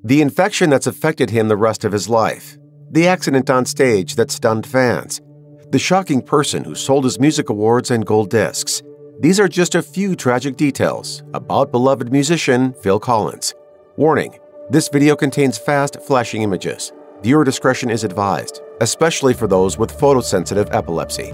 the infection that's affected him the rest of his life, the accident on stage that stunned fans, the shocking person who sold his music awards and gold discs. These are just a few tragic details about beloved musician Phil Collins. Warning: this video contains fast, flashing images. Viewer discretion is advised, especially for those with photosensitive epilepsy.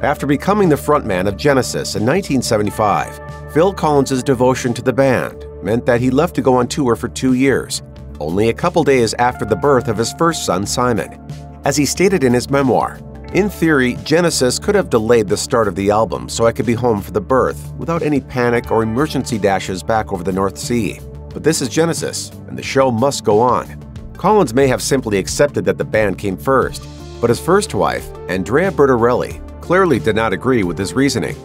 After becoming the frontman of Genesis in 1975, Phil Collins' devotion to the band meant that he left to go on tour for 2 years, only a couple days after the birth of his first son, Simon. As he stated in his memoir, "In theory, Genesis could have delayed the start of the album so I could be home for the birth without any panic or emergency dashes back over the North Sea. But this is Genesis, and the show must go on." Collins may have simply accepted that the band came first, but his first wife, Andrea Bertorelli, clearly did not agree with his reasoning.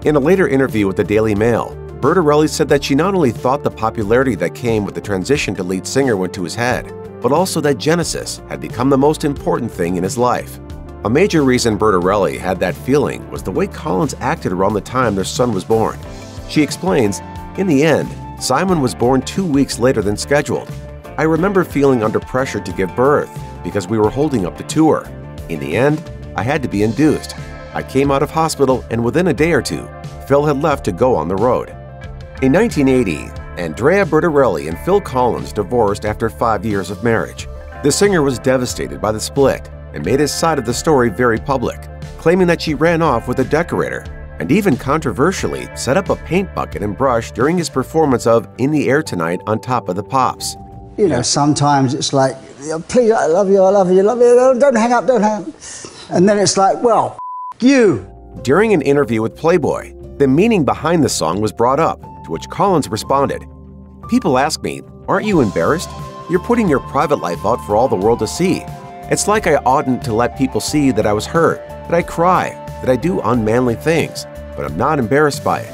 In a later interview with the Daily Mail, Bertorelli said that she not only thought the popularity that came with the transition to lead singer went to his head, but also that Genesis had become the most important thing in his life. A major reason Bertorelli had that feeling was the way Collins acted around the time their son was born. She explains, "In the end, Simon was born 2 weeks later than scheduled. I remember feeling under pressure to give birth because we were holding up the tour. In the end, I had to be induced. I came out of hospital, and within a day or two, Phil had left to go on the road." In 1980, Andrea Bertorelli and Phil Collins divorced after 5 years of marriage. The singer was devastated by the split and made his side of the story very public, claiming that she ran off with a decorator and even controversially set up a paint bucket and brush during his performance of "In the Air Tonight" on Top of the Pops. You know, sometimes it's like, "Please, I love you, I love you, I love you, don't hang up, don't hang up." And then it's like, "Well, you." During an interview with Playboy, the meaning behind the song was brought up, to which Collins responded, "People ask me, aren't you embarrassed? You're putting your private life out for all the world to see. It's like I oughtn't to let people see that I was hurt, that I cry, that I do unmanly things, but I'm not embarrassed by it."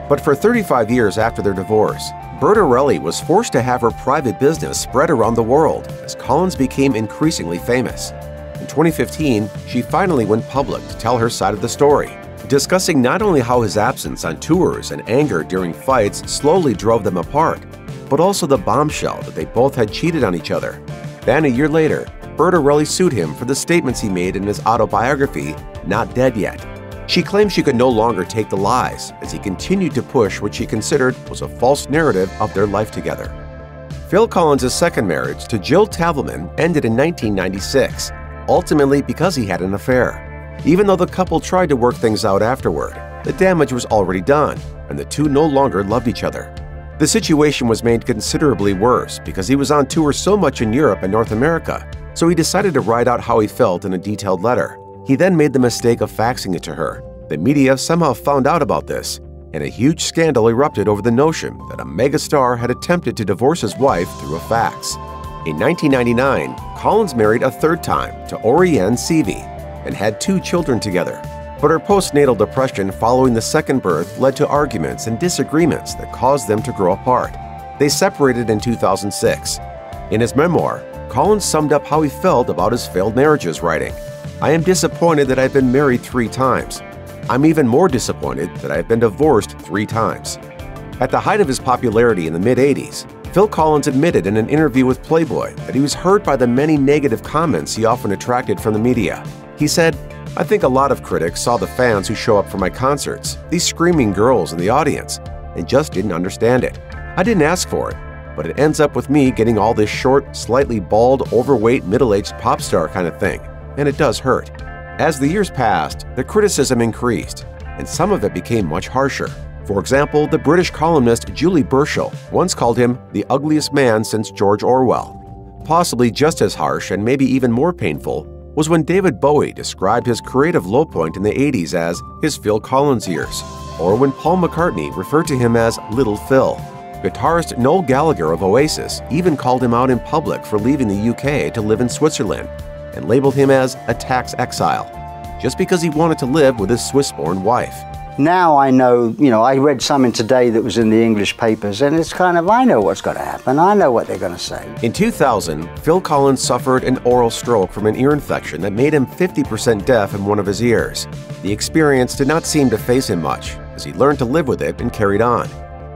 But for 35 years after their divorce, Bertorelli was forced to have her private business spread around the world as Collins became increasingly famous. In 2015, she finally went public to tell her side of the story, discussing not only how his absence on tours and anger during fights slowly drove them apart, but also the bombshell that they both had cheated on each other. Then, a year later, Bertorelli sued him for the statements he made in his autobiography, Not Dead Yet. She claimed she could no longer take the lies as he continued to push what she considered was a false narrative of their life together. Phil Collins' second marriage to Jill Tavelman ended in 1996, ultimately because he had an affair. Even though the couple tried to work things out afterward, the damage was already done, and the two no longer loved each other. The situation was made considerably worse because he was on tour so much in Europe and North America, so he decided to write out how he felt in a detailed letter. He then made the mistake of faxing it to her. The media somehow found out about this, and a huge scandal erupted over the notion that a megastar had attempted to divorce his wife through a fax. In 1999, Collins married a third time to Orianne and had 2 children together. But her postnatal depression following the second birth led to arguments and disagreements that caused them to grow apart. They separated in 2006. In his memoir, Collins summed up how he felt about his failed marriages, writing, "I am disappointed that I've been married 3 times. I'm even more disappointed that I've been divorced 3 times." At the height of his popularity in the mid-80s, Phil Collins admitted in an interview with Playboy that he was hurt by the many negative comments he often attracted from the media. He said, "I think a lot of critics saw the fans who show up for my concerts, these screaming girls in the audience, and just didn't understand it. I didn't ask for it, but it ends up with me getting all this short, slightly bald, overweight, middle-aged pop star kind of thing, and it does hurt." As the years passed, the criticism increased, and some of it became much harsher. For example, the British columnist Julie Burchill once called him the ugliest man since George Orwell. Possibly just as harsh and maybe even more painful was when David Bowie described his creative low point in the 80s as his Phil Collins years, or when Paul McCartney referred to him as Little Phil. Guitarist Noel Gallagher of Oasis even called him out in public for leaving the UK to live in Switzerland and labeled him as a tax exile, just because he wanted to live with his Swiss-born wife. Now I know, I read something today that was in the English papers, and it's kind of, I know what's going to happen. I know what they're going to say. In 2000, Phil Collins suffered an oral stroke from an ear infection that made him 50% deaf in one of his ears. The experience did not seem to faze him much, as he learned to live with it and carried on.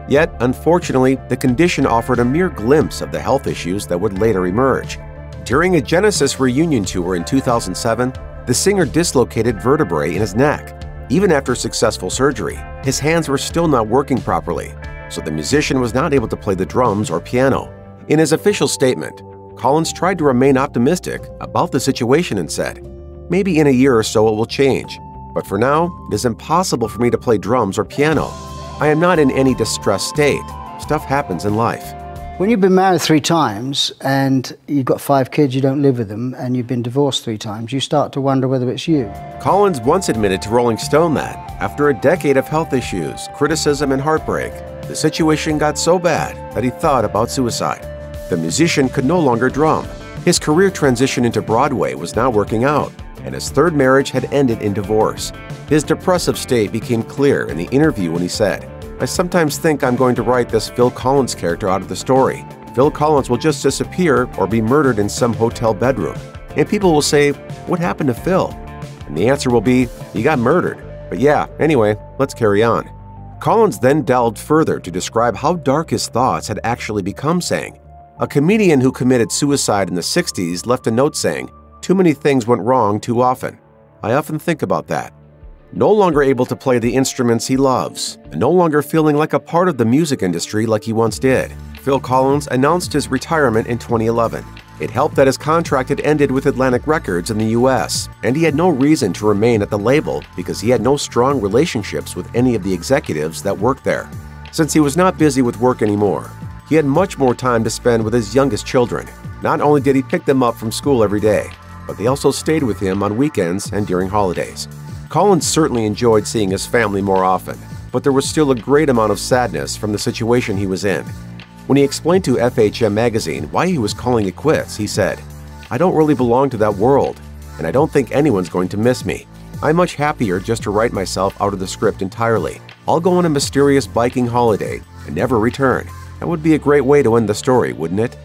Yet, unfortunately, the condition offered a mere glimpse of the health issues that would later emerge. During a Genesis reunion tour in 2007, the singer dislocated vertebrae in his neck. Even after successful surgery, his hands were still not working properly, so the musician was not able to play the drums or piano. In his official statement, Collins tried to remain optimistic about the situation and said, "Maybe in a year or so it will change, but for now, it is impossible for me to play drums or piano. I am not in any distressed state. Stuff happens in life." When you've been married 3 times and you've got 5 kids, you don't live with them, and you've been divorced 3 times, you start to wonder whether it's you. Collins once admitted to Rolling Stone that, after a decade of health issues, criticism, and heartbreak, the situation got so bad that he thought about suicide. The musician could no longer drum. His career transition into Broadway was not working out, and his 3rd marriage had ended in divorce. His depressive state became clear in the interview when he said, "I sometimes think I'm going to write this Phil Collins character out of the story. Phil Collins will just disappear or be murdered in some hotel bedroom. And people will say, 'What happened to Phil?' And the answer will be, 'He got murdered.' But yeah, anyway, let's carry on." Collins then delved further to describe how dark his thoughts had actually become, saying, "A comedian who committed suicide in the 60s left a note saying, 'Too many things went wrong too often.' I often think about that. No longer able to play the instruments he loves, and no longer feeling like a part of the music industry like he once did, Phil Collins announced his retirement in 2011. It helped that his contract had ended with Atlantic Records in the US, and he had no reason to remain at the label because he had no strong relationships with any of the executives that worked there. Since he was not busy with work anymore, he had much more time to spend with his youngest children. Not only did he pick them up from school every day, but they also stayed with him on weekends and during holidays. Collins certainly enjoyed seeing his family more often, but there was still a great amount of sadness from the situation he was in. When he explained to FHM magazine why he was calling it quits, he said, "I don't really belong to that world, and I don't think anyone's going to miss me. I'm much happier just to write myself out of the script entirely. I'll go on a mysterious biking holiday and never return. That would be a great way to end the story, wouldn't it?"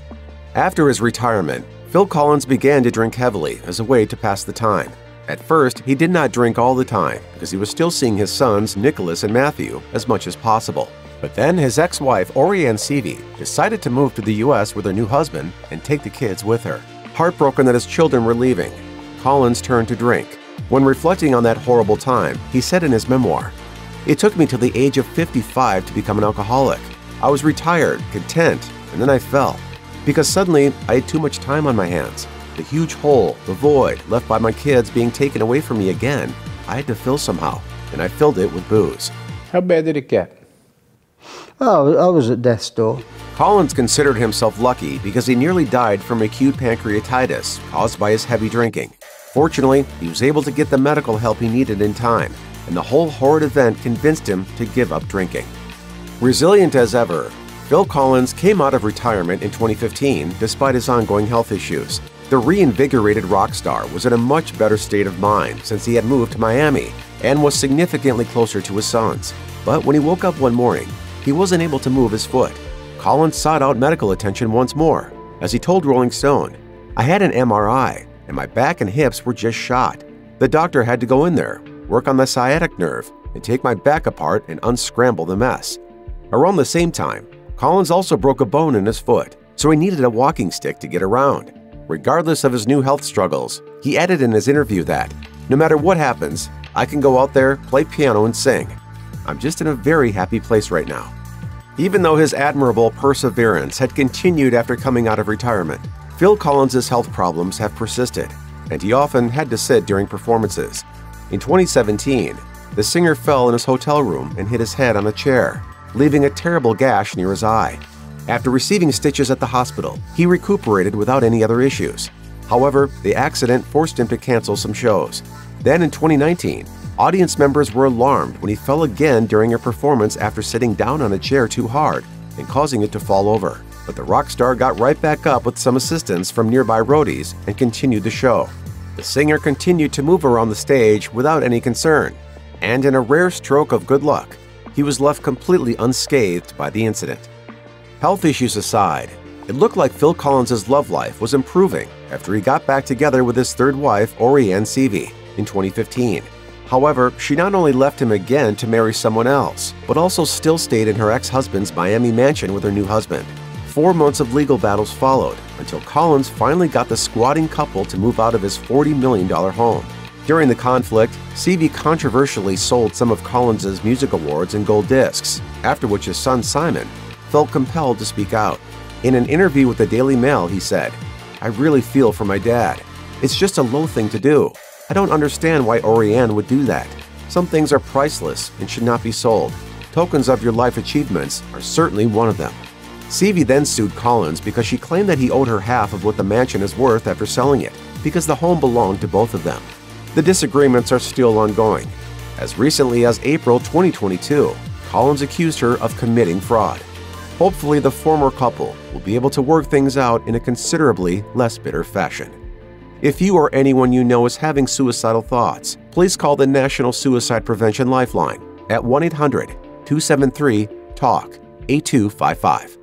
After his retirement, Phil Collins began to drink heavily as a way to pass the time. At first, he did not drink all the time because he was still seeing his sons, Nicholas and Matthew, as much as possible. But then his ex-wife, Orianne decided to move to the US with her new husband and take the kids with her. Heartbroken that his children were leaving, Collins turned to drink. When reflecting on that horrible time, he said in his memoir, "It took me till the age of 55 to become an alcoholic. I was retired, content, and then I fell. Because suddenly, I had too much time on my hands. The huge hole, the void, left by my kids being taken away from me again, I had to fill somehow, and I filled it with booze." How bad did it get? Oh, I was at death's door. Collins considered himself lucky because he nearly died from acute pancreatitis caused by his heavy drinking. Fortunately, he was able to get the medical help he needed in time, and the whole horrid event convinced him to give up drinking. Resilient as ever, Phil Collins came out of retirement in 2015 despite his ongoing health issues. The reinvigorated rock star was in a much better state of mind since he had moved to Miami and was significantly closer to his sons. But when he woke up one morning, he wasn't able to move his foot. Collins sought out medical attention once more. As he told Rolling Stone, "I had an MRI, and my back and hips were just shot. The doctor had to go in there, work on the sciatic nerve, and take my back apart and unscramble the mess." Around the same time, Collins also broke a bone in his foot, so he needed a walking stick to get around. Regardless of his new health struggles, he added in his interview that, "No matter what happens, I can go out there, play piano, and sing. I'm just in a very happy place right now." Even though his admirable perseverance had continued after coming out of retirement, Phil Collins' health problems have persisted, and he often had to sit during performances. In 2017, the singer fell in his hotel room and hit his head on a chair, leaving a terrible gash near his eye. After receiving stitches at the hospital, he recuperated without any other issues. However, the accident forced him to cancel some shows. Then in 2019, audience members were alarmed when he fell again during a performance after sitting down on a chair too hard and causing it to fall over. But the rock star got right back up with some assistance from nearby roadies and continued the show. The singer continued to move around the stage without any concern, and in a rare stroke of good luck, he was left completely unscathed by the incident. Health issues aside, it looked like Phil Collins' love life was improving after he got back together with his 3rd wife, Orianne in 2015. However, she not only left him again to marry someone else, but also still stayed in her ex-husband's Miami mansion with her new husband. 4 months of legal battles followed until Collins finally got the squatting couple to move out of his $40 million home. During the conflict, Seavey controversially sold some of Collins's music awards and gold discs, after which his son Simon felt compelled to speak out. In an interview with the Daily Mail, he said, "I really feel for my dad. It's just a low thing to do. I don't understand why Orianne would do that. Some things are priceless and should not be sold. Tokens of your life achievements are certainly one of them." Seavey then sued Collins because she claimed that he owed her half of what the mansion is worth after selling it, because the home belonged to both of them. The disagreements are still ongoing. As recently as April 2022, Collins accused her of committing fraud. Hopefully, the former couple will be able to work things out in a considerably less bitter fashion. If you or anyone you know is having suicidal thoughts, please call the National Suicide Prevention Lifeline at 1-800-273-TALK-8255.